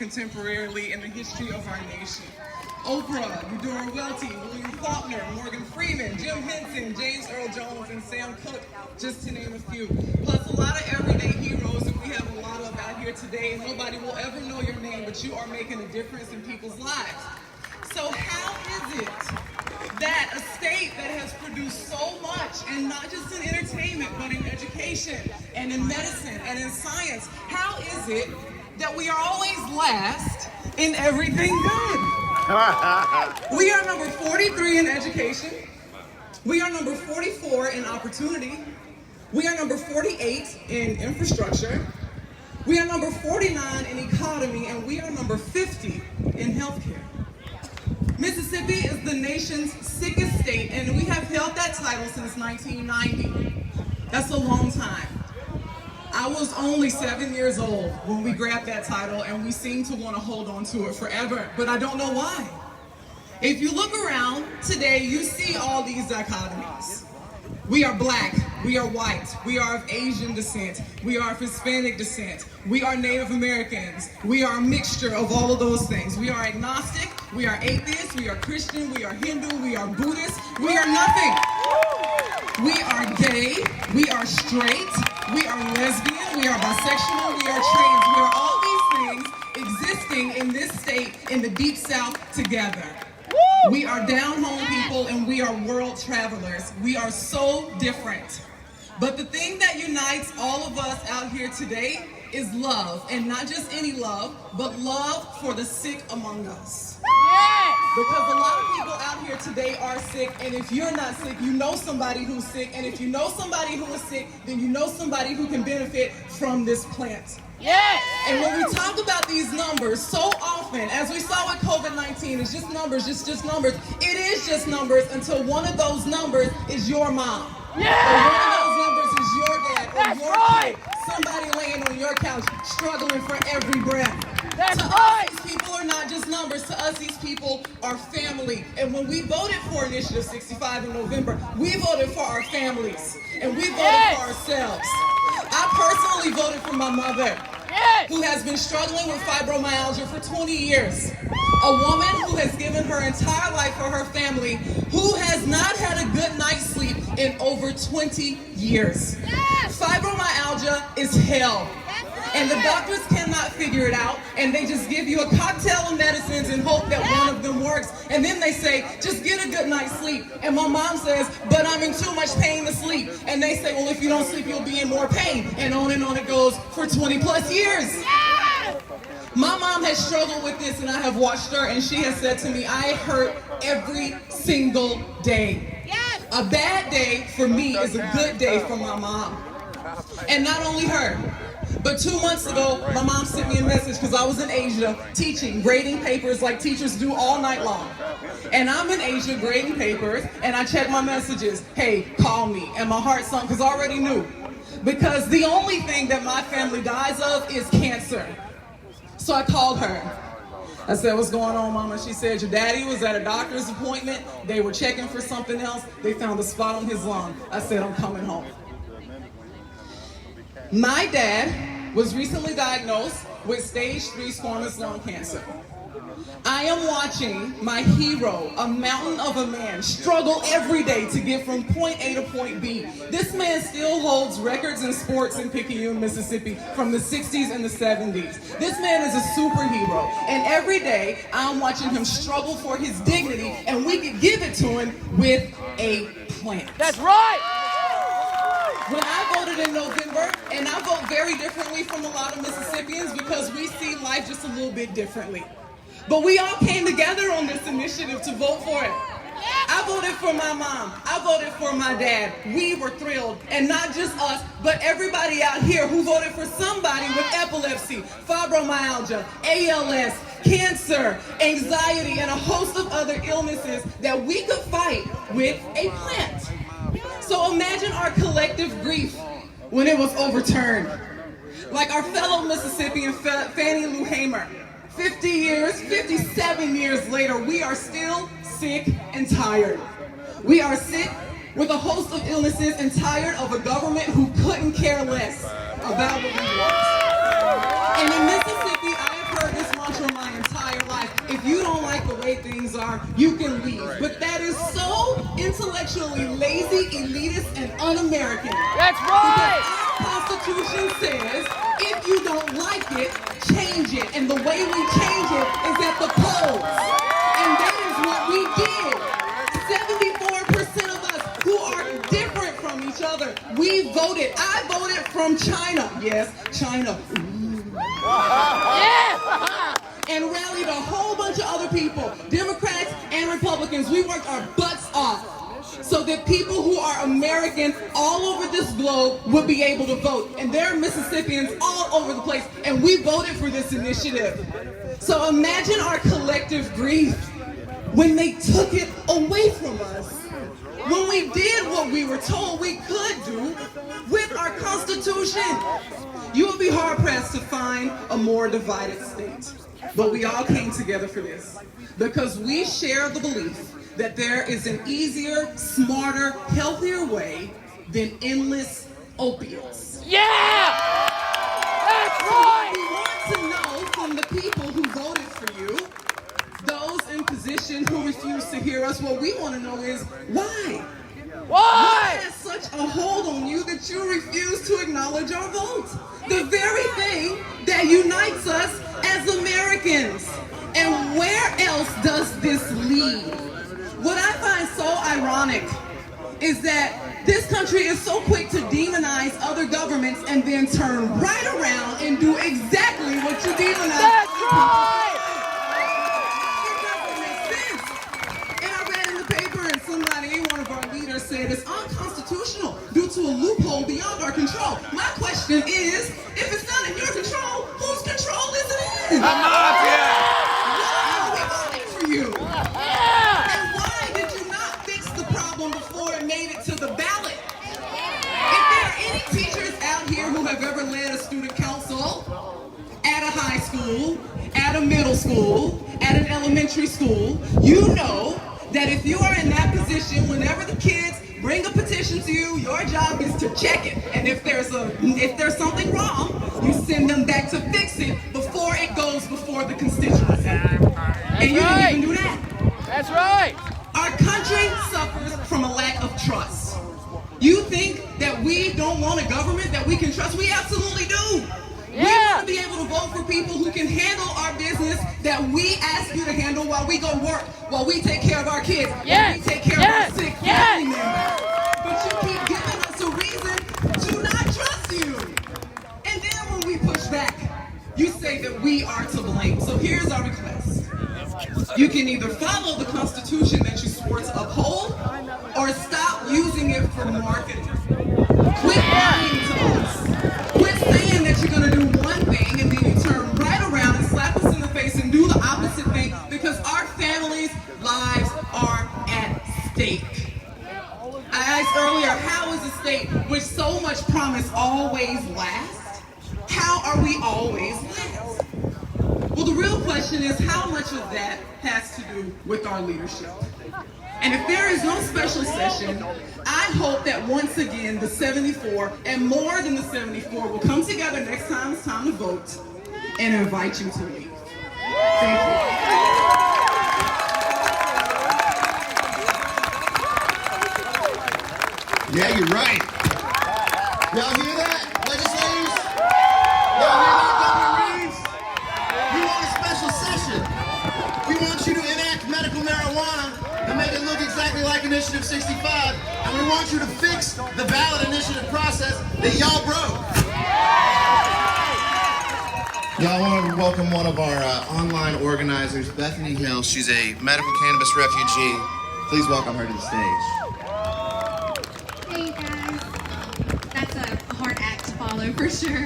contemporarily in the history of our nation. Oprah, Eudora Welty, William Faulkner, Morgan Freeman, Jim Henson, James Earl Jones, and Sam Cooke, just to name a few. Plus a lot of everyday heroes that we have a lot of out here today, and nobody will ever know your name, but you are making a difference in people's lives. So how is it that a state that has produced so much, and not just in entertainment, but in education, and in medicine, and in science, how is it that we are always last in everything good? We are number 43 in education. We are number 44 in opportunity. We are number 48 in infrastructure. We are number 49 in economy, and we are number 50 in healthcare. Mississippi is the nation's sickest state, and we have held that title since 1990. That's a long time. I was only 7 years old when we grabbed that title, and we seem to want to hold on to it forever, but I don't know why. If you look around today, you see all these dichotomies. We are black, we are white, we are of Asian descent, we are of Hispanic descent, we are Native Americans, we are a mixture of all of those things. We are agnostic, we are atheist, we are Christian, we are Hindu, we are Buddhist, we are nothing. We are gay, we are straight, we are lesbian, we are bisexual, we are trans. We are all these things existing in this state in the Deep South together. We are down home people, and we are world travelers. We are so different. But the thing that unites all of us out here today is love, and not just any love, but love for the sick among us. Because a lot of people out here today are sick, and if you're not sick, you know somebody who's sick, and if you know somebody who is sick, then you know somebody who can benefit from this plant. Yes! And when we talk about these numbers, so often, as we saw with COVID-19, it's just numbers, just numbers. It is just numbers until one of those numbers is your mom. Yeah! Or one of those numbers is your dad, or That's your right. kid. Somebody laying on your couch, struggling for every breath. That's To right. us, these people are not just numbers. To us, these people are family. And when we voted for Initiative 65 in November, we voted for our families, and we voted for ourselves. I personally voted for my mother, who has been struggling with fibromyalgia for 20 years. A woman who has given her entire life for her family, who has not had a good night's sleep in over 20 years. Fibromyalgia is hell. And the doctors cannot figure it out, and they just give you a cocktail of medicines and hope that one of them works. And then they say, just get a good night's sleep. And my mom says, but I'm in too much pain to sleep. And they say, well, if you don't sleep, you'll be in more pain. And on it goes for 20 plus years. My mom has struggled with this, and I have watched her, and she has said to me, I hurt every single day. A bad day for me is a good day for my mom. And not only her, but 2 months ago, my mom sent me a message because I was in Asia teaching, grading papers like teachers do all night long. And I'm in Asia grading papers, and I check my messages. Hey, call me. And my heart sunk because I already knew. Because the only thing that my family dies of is cancer. So I called her. I said, what's going on, Mama? She said, your daddy was at a doctor's appointment. They were checking for something else. They found a spot on his lung. I said, I'm coming home. My dad was recently diagnosed with stage 3 squamous lung cancer. I am watching my hero, a mountain of a man, struggle every day to get from point A to point B. This man still holds records in sports in Picayune, Mississippi from the 60s and the 70s. This man is a superhero, and every day I'm watching him struggle for his dignity, and we could give it to him with a plant. That's right. When I voted in November, and I vote very differently from a lot of Mississippians because we see life just a little bit differently. But we all came together on this initiative to vote for it. I voted for my mom. I voted for my dad. We were thrilled. And not just us, but everybody out here who voted for somebody with epilepsy, fibromyalgia, ALS, cancer, anxiety, and a host of other illnesses that we could fight with a plant. So imagine our collective grief when it was overturned. Like our fellow Mississippian Fannie Lou Hamer. 50 years, 57 years later, we are still sick and tired. We are sick with a host of illnesses and tired of a government who couldn't care less about what we want. And in Mississippi, I have heard this mantra for my entire life. If you don't like the way things are, you can leave. But that is so intellectually lazy, elitist, and un-American. That's right! Because our Constitution says, if you don't like it, change it. And the way we change it is at the polls. And that is what we did. 74% of us who are different from each other, we voted. I voted from China. Yes, China. Yeah! And rallied a whole bunch of other people, Democrats and Republicans. We worked our butts off so that people who are Americans all over this globe would be able to vote. And there are Mississippians all over the place, and we voted for this initiative. So imagine our collective grief when they took it away from us. When we did what we were told we could do with our Constitution. You will be hard-pressed to find a more divided state. But we all came together for this because we share the belief that there is an easier, smarter, healthier way than endless opiates. Yeah! That's right! We want to know from the people who voted for you, those in position who refuse to hear us, what we want to know is why? Why? What has such a hold on you that you refuse to acknowledge our vote? The very thing that unites us as Americans. And where else does this lead? What I find so ironic is that this country is so quick to demonize other governments and then turn right around and do exactly what you demonize. That's right! It doesn't make sense. And I read in the paper and somebody, one of our leaders, said it's unconstitutional due to a loophole beyond our control. My question is, if it's not in your control, whose control is it in? The mafia! Why are we voting for you? Yeah! And why did you not fix the problem before it made it to the ballot? If there are any teachers out here who have ever led a student council at a high school, at a middle school, at an elementary school, you know that if you are in that position, whenever the kids bring a petition to you, your job is to check it. And if there's something wrong, you send them back to fix it before it goes before the constituency. And you didn't even do that. That's right! Our country suffers from a lack of trust. You think that we don't want a government that we can trust? We absolutely do. We want to be able to vote for people who can handle our business that we ask you to handle while we go work, while we take care of our kids, while we take care of our sick family members. But you keep giving us a reason to not trust you. And then when we push back, you say that we are to blame. So here's our request. You can either follow the Constitution that you swore to uphold, or stop using it for marketing. Quit lying to us. Quit saying that you're going to do one thing and then you turn right around and slap us in the face and do the opposite thing, because our families' lives are at stake. I asked earlier, how is a state with so much promise always last? How are we always last? Well, the real question is how much of that has to do with our leadership. And if there is no special session, I hope that once again the 74 and more than the 74 will come together next time it's time to vote and invite you to leave. Thank you. Yeah, you're right. Y'all hear that, legislators? Y'all hear that, Governor Reeves? We want a special session. We want you to enact medical marijuana and make it look exactly like Initiative 65. And we want you to fix the ballot initiative process that y'all broke. Y'all want to welcome one of our online organizers, Bethany Hill. She's a medical cannabis refugee. Please welcome her to the stage. Hey guys, that's a hard act to follow for sure.